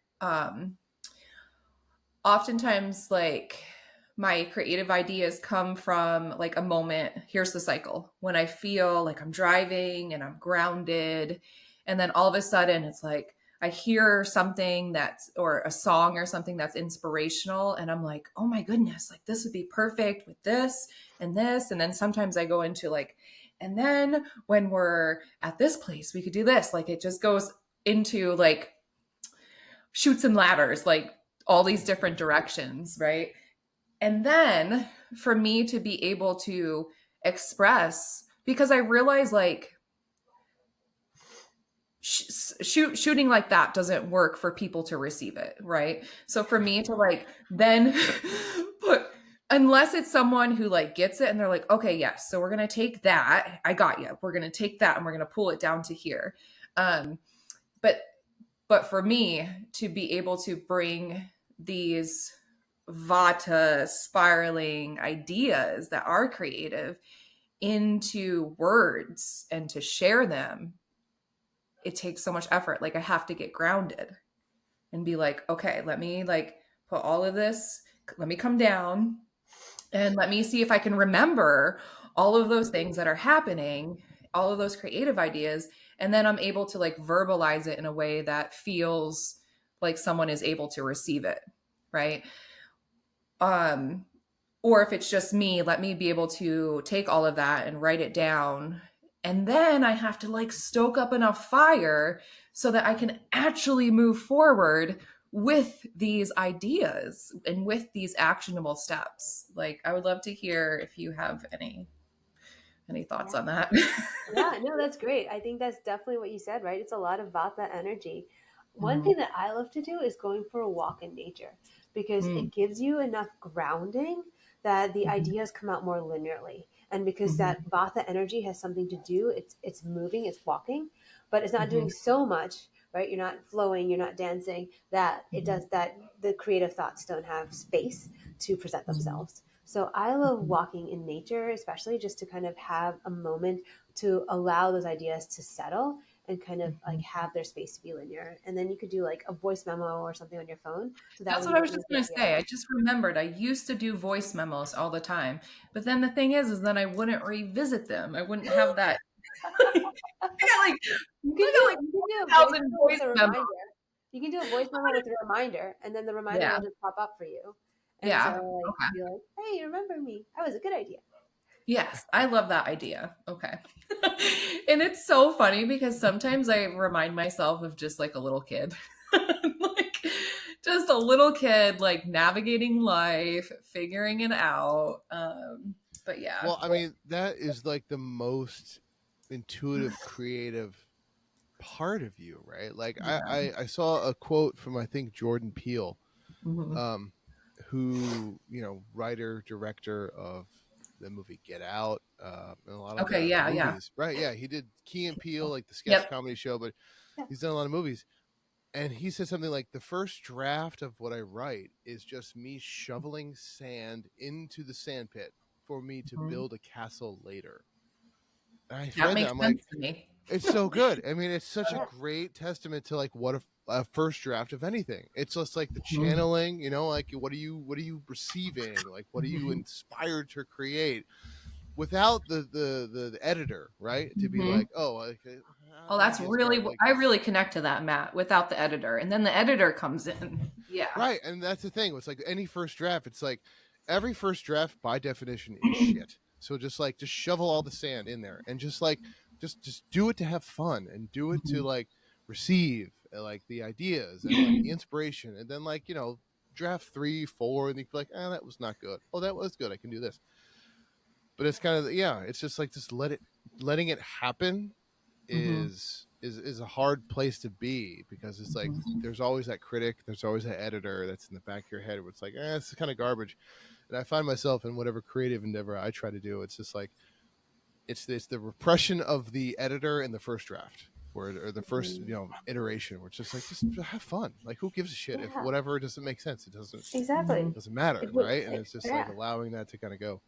oftentimes like my creative ideas come from like a moment. Here's the cycle: when I feel like I'm driving and I'm grounded, and then all of a sudden it's like I hear something or a song or something that's inspirational, and I'm like, oh my goodness, like this would be perfect with this and this. And then sometimes I go into like, and then when we're at this place we could do this. Like it just goes into like shoots and ladders, like all these different directions, right? And then for me to be able to express, because I realize like shooting like that doesn't work for people to receive it, right? So for me to like then put, unless it's someone who like gets it and they're like, okay, yes, so we're going to take that. I got you. We're going to take that and we're going to pull it down to here. But for me to be able to bring these vata spiraling ideas that are creative into words and to share them, it takes so much effort. Like I have to get grounded and be like, okay, let me like put all of this, let me come down and let me see if I can remember all of those things that are happening, all of those creative ideas. And then I'm able to like verbalize it in a way that feels like someone is able to receive it. Right. Or if it's just me, let me be able to take all of that and write it down. And then I have to like stoke up enough fire so that I can actually move forward with these ideas and with these actionable steps. Like I would love to hear if you have any thoughts on that. Yeah, no, that's great. I think that's definitely what you said, right? It's a lot of vata energy. One thing that I love to do is going for a walk in nature because it gives you enough grounding that the ideas come out more linearly. And because that vata energy has something to do, it's moving, it's walking, but it's not doing so much, right? You're not flowing, you're not dancing, that it does that the creative thoughts don't have space to present themselves. So I love walking in nature, especially just to kind of have a moment to allow those ideas to settle and kind of like have their space to be linear. And then you could do like a voice memo or something on your phone. So that That's way what you I don't was lose just the going to idea. say. I just remembered I used to do voice memos all the time. But then the thing is then I wouldn't revisit them. I wouldn't have that. I got like, You can do a voice 1,000 memo with voice a memos. reminder. You can do a voice memo with a reminder, and then the reminder Yeah. will just pop up for you. And so Yeah. like Okay. be like, hey, remember me? That was a good idea. Yes, I love that idea. Okay. And it's so funny because sometimes I remind myself of just like a little kid. Like just a little kid like navigating life, figuring it out. But yeah. Well, I mean, that is like the most intuitive, creative part of you, right? Like Yeah. I saw a quote from, I think, Jordan Peele, Mhm. who, writer, director of the movie Get Out, and a lot of Okay, yeah, movies. Right? Yeah, he did Key and Peele, like the sketch yep. comedy show, but Yeah. he's done a lot of movies. And he said something like, the first draft of what I write is just me shoveling sand into the sand pit for me to build a castle later. And I That read that, makes I'm sense like, to me. it's so good. I mean, it's such a Yeah. great testament to like what a first draft of anything. It's just like the Mhm. channeling, you know, like what are you receiving? Like what are you inspired to create without the editor, right? To be like, oh, like, Oh, that that's idea's really, like, I really connect to that, Matt, without the editor. And then the editor comes in. Yeah. right. And that's the thing. It's like any first draft, it's like every first draft by definition is shit. So just shovel all the sand in there and just do it to have fun and do it to like receive like the ideas and like the inspiration. And then like, you know, draft 3, 4, and you feel like, that was not good. Oh, that was good. I can do this. But it's kind of, yeah, it's just like, just letting it happen is a hard place to be, because it's like there's always that critic, there's always that editor that's in the back of your head where it's like, this is kind of garbage. And I find myself in whatever creative endeavor I try to do, it's just like it's the repression of the editor in the first draft or the first, you know, iteration, where it's just like, just have fun. Like, who gives a shit if whatever doesn't make sense? It doesn't matter, right? And it's just like allowing that to kind of go.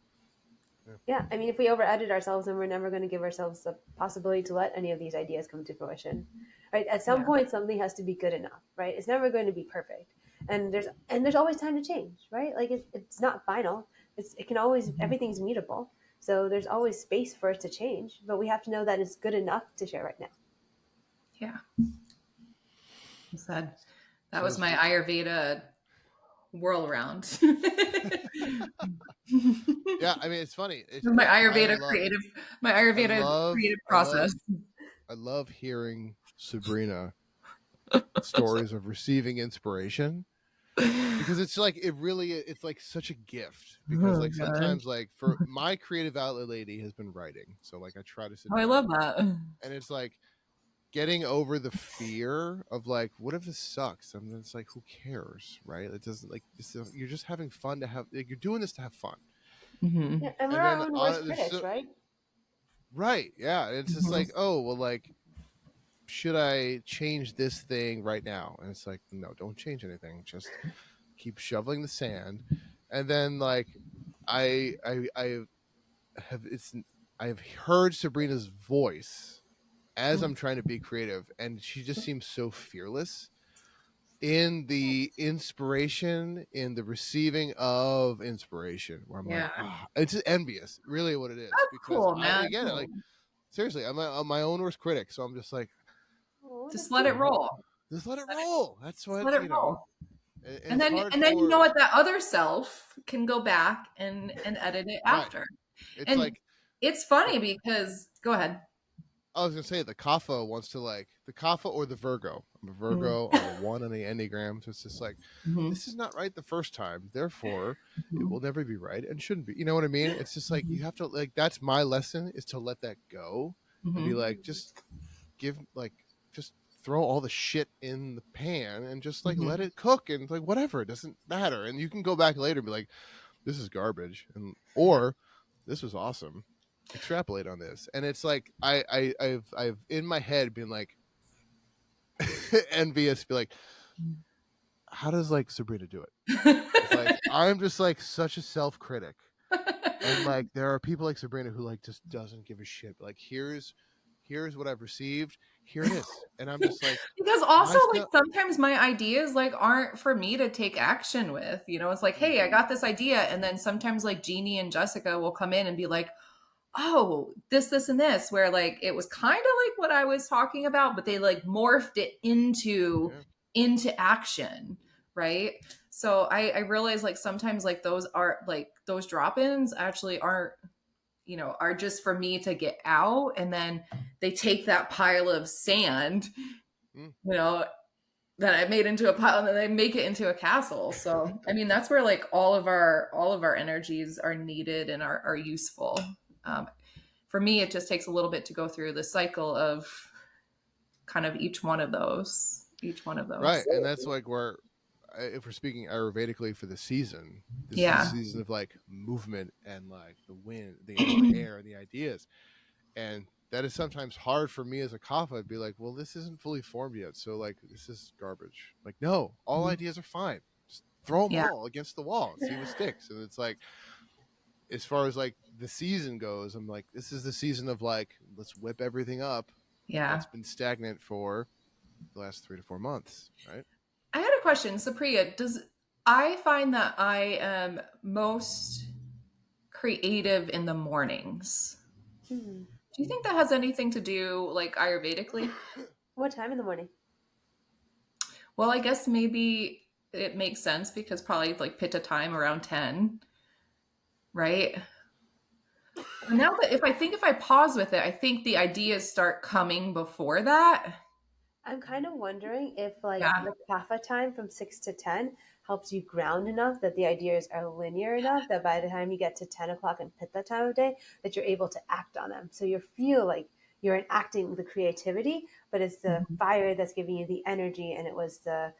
Yeah, I mean, if we over edit ourselves, then we're never going to give ourselves the possibility to let any of these ideas come to fruition, right? At some point, something has to be good enough, right? It's never going to be perfect, and there's always time to change, right? Like it's not final. It can always everything's mutable, so there's always space for it to change. But we have to know that it's good enough to share right now. Yeah, said that was my Ayurveda whirl around. Yeah, I mean, it's funny. My Ayurveda creative process. I love hearing Sabrina stories of receiving inspiration, because it's like it's like such a gift, because like sometimes like for my creative outlet lady has been writing, so like I try to sit down, I love that, and it's like getting over the fear of like, what if this sucks? And it's like, who cares, right? It doesn't, like, you're just having fun to have, like, you're doing this to have fun. Yeah, and we're our own worst critics, right? Right. Yeah. It's just like, oh, well, like, should I change this thing right now? And it's like, no, don't change anything. Just keep shoveling the sand. And then like, I have heard Sabrina's voice as I'm trying to be creative, and she just seems so fearless in the inspiration, in the receiving of inspiration, where I'm like, it's just envious, really what it is. That's because cool, man. Again, like, seriously, I'm my own worst critic, so I'm just like, just let it roll. Just let it roll. That's what, let it roll. And then you know what, that other self can go back and edit it after. Right. It's and like, it's funny because, go ahead. I was gonna say the Kapha wants to, like, the Kapha or the Virgo. I'm a Virgo. I'm a 1 on the Enneagram. So it's just like, this is not right the first time. Therefore, it will never be right and shouldn't be. You know what I mean? It's just like, you have to, like, that's my lesson, is to let that go and be like, just throw all the shit in the pan and just like let it cook, and like, whatever, it doesn't matter. And you can go back later and be like, this is garbage, or this was awesome. Extrapolate on this. And it's like, I've in my head been like envious, be like, how does like Sabrina do it? Like, I'm just like such a self-critic, and like there are people like Sabrina who like just doesn't give a shit. Like, here's what I've received, here it is. And I'm just like, because also like sometimes my ideas like aren't for me to take action with, you know. It's like, hey, I got this idea, and then sometimes like Jeannie and Jessica will come in and be like, oh, this and this, where like it was kind of like what I was talking about, but they like morphed it into action, right? So I realize like sometimes like those drop-ins actually aren't, you know, are just for me to get out, and then they take that pile of sand, you know, that I made into a pile, and then they make it into a castle. So I mean, that's where like all of our energies are needed and are useful. For me, it just takes a little bit to go through the cycle of kind of each one of those. Right. And that's like where if we're speaking Ayurvedically for the season, this is Yeah. a season of like movement and like the wind, the air, and the ideas. And that is sometimes hard for me as a kapha to be like, well, this isn't fully formed yet, so like this is garbage. Like, no, all ideas are fine. Just throw them Yeah. all against the wall and see what sticks. And it's like, as far as like the season goes, I'm like, this is the season of like, let's whip everything up Yeah. that's been stagnant for the last 3 to 4 months, right? I had a question. Supriya, I find that I am most creative in the mornings. Do you think that has anything to do like Ayurvedically? What time in the morning? Well, I guess maybe it makes sense because probably like pitta time around 10, right? Now that if I pause with it, I think the ideas start coming before that. I'm kind of wondering if like Yeah. the kapha time from 6 to 10 helps you ground enough that the ideas are linear enough that by the time you get to 10 o'clock and pitta time of day, that you're able to act on them. So you feel like you're enacting the creativity, but it's the fire that's giving you the energy, and it was the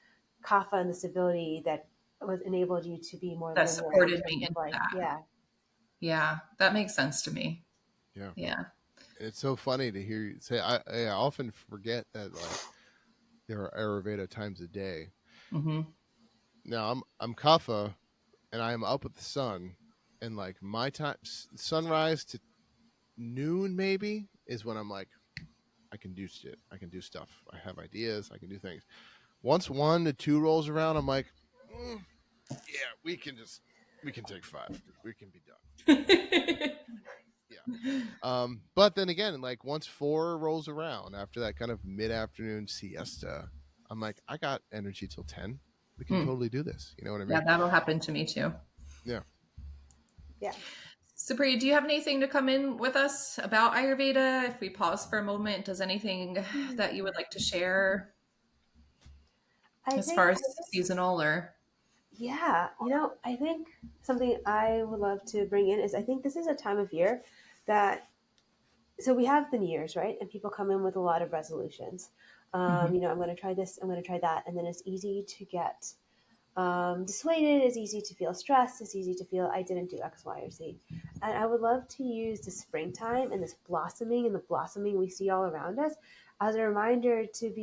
kapha and the stability that was enabled you to be more That linear in supported terms me of in like, that. yeah. Yeah, that makes sense to me. Yeah. Yeah. It's so funny to hear you say. I often forget that like there are Ayurveda times a day. Now I'm kapha, and I am up with the sun, and like my time, sunrise to noon maybe is when I'm like, I can do shit. I can do stuff. I have ideas. I can do things. Once 1 to 2 rolls around, I'm like, yeah, we can take 5. We can be done. Yeah. But then again, like once 4 rolls around after that kind of mid-afternoon siesta, I'm like, I got energy till 10. We can totally do this. You know what I mean? Yeah, that'll happen to me too. Yeah. Yeah. Supriya, do you have anything to come in with us about Ayurveda? If we pause for a moment, does anything that you would like to share as far as seasonal or? Yeah, I think something I would love to bring in is I think this is a time of year that, so we have the New Year's, right? And people come in with a lot of resolutions. I'm going to try this, I'm going to try that. And then it's easy to get dissuaded, it's easy to feel stressed, it's easy to feel I didn't do X, Y, or Z. And I would love to use the springtime and this blossoming and the blossoming we see all around us as a reminder to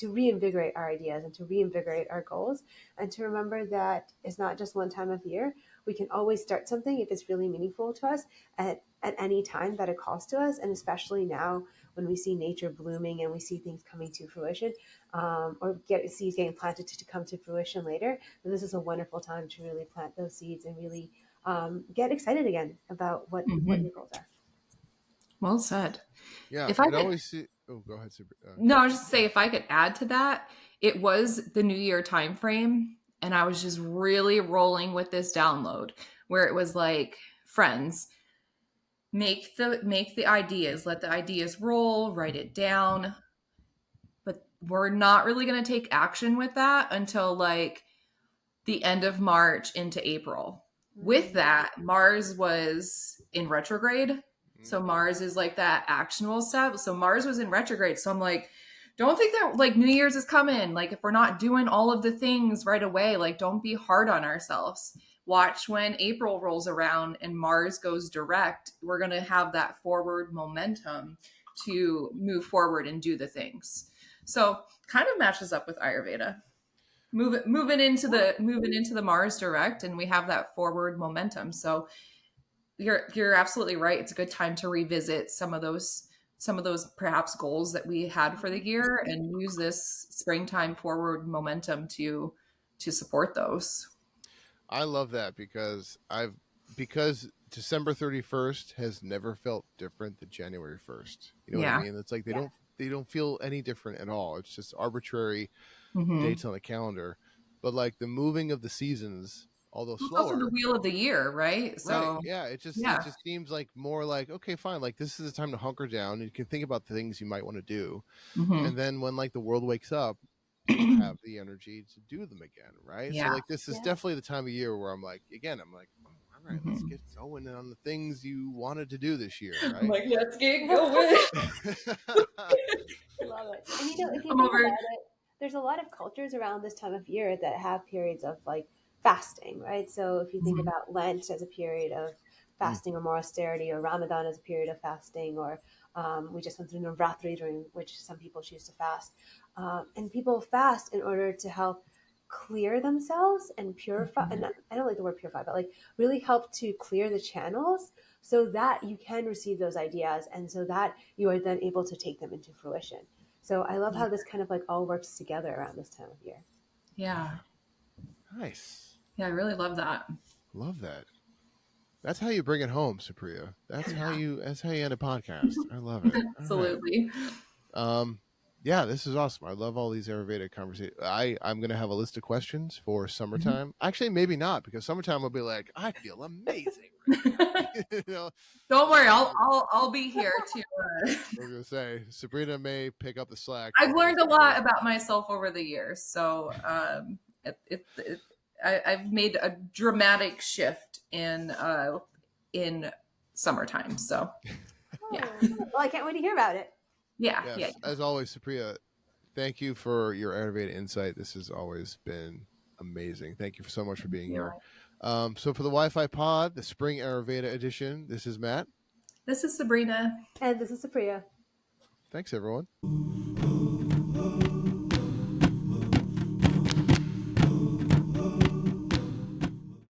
reinvigorate our ideas and to reinvigorate our goals, and to remember that it's not just one time of year. We can always start something if it's really meaningful to us at any time that it calls to us, and especially now when we see nature blooming and we see things coming to fruition, or get seeds getting planted to come to fruition later. And this is a wonderful time to really plant those seeds and really get excited again about what your goals are. Well said. Yeah. If I could could, always see. Oh, go ahead. no, I was just say if I could add to that, it was the New Year time frame, and I was just really rolling with this download where it was like, friends, make the ideas, let the ideas roll, write it down. But we're not really going to take action with that until like the end of March into April. With that, Mars was in retrograde. So Mars is like that actionable step. So Mars was in retrograde. So I'm like, don't think that like New Year's is coming. Like if we're not doing all of the things right away, like don't be hard on ourselves. Watch when April rolls around and Mars goes direct. We're going to have that forward momentum to move forward and do the things. So kind of matches up with Ayurveda. Moving into the Mars direct, and we have that forward momentum. So you're absolutely right. It's a good time to revisit some of those perhaps goals that we had for the year and use this springtime forward momentum to support those. I love that because December 31st has never felt different than January 1st. You know what I mean? It's like they don't feel any different at all. It's just arbitrary dates on the calendar. But like the moving of the seasons, although It's slower, also the wheel of the year, right? So right. Yeah, it just seems like more like, okay, fine, like this is a time to hunker down and you can think about the things you might want to do. And then when like the world wakes up, you'll have the energy to do them again, right? So like this is definitely the time of year where I'm like, oh, all right, let's get going on the things you wanted to do this year, right? I'm like, let's get going. Love it. And if you think about it, there's a lot of cultures around this time of year that have periods of like fasting, right? So if you think about Lent as a period of fasting or more austerity, or Ramadan as a period of fasting, or we just went through Navratri, during which some people choose to fast. And people fast in order to help clear themselves and purify. And I don't like the word purify, but like really help to clear the channels so that you can receive those ideas and so that you are then able to take them into fruition. So I love how this kind of like all works together around this time of year. Yeah. Nice. Yeah, I really love that. Love that. That's how you bring it home, Supriya. That's how you end a podcast. I love it. Absolutely. Yeah, this is awesome. I love all these Ayurveda conversations. I'm gonna have a list of questions for summertime. Actually, maybe not, because summertime will be like, I feel amazing. You know? Don't worry, I'll be here to. I was gonna say Sabrina may pick up the slack. I've learned a lot about myself over the years, so I've made a dramatic shift in summertime. So yeah. Well, I can't wait to hear about it. Yeah, yes, yeah. As always, Supriya, thank you for your Ayurveda insight. This has always been amazing. Thank you so much for being here. So for the Wi-Fi Pod, the Spring Ayurveda edition, this is Matt. This is Sabrina. And this is Supriya. Thanks, everyone.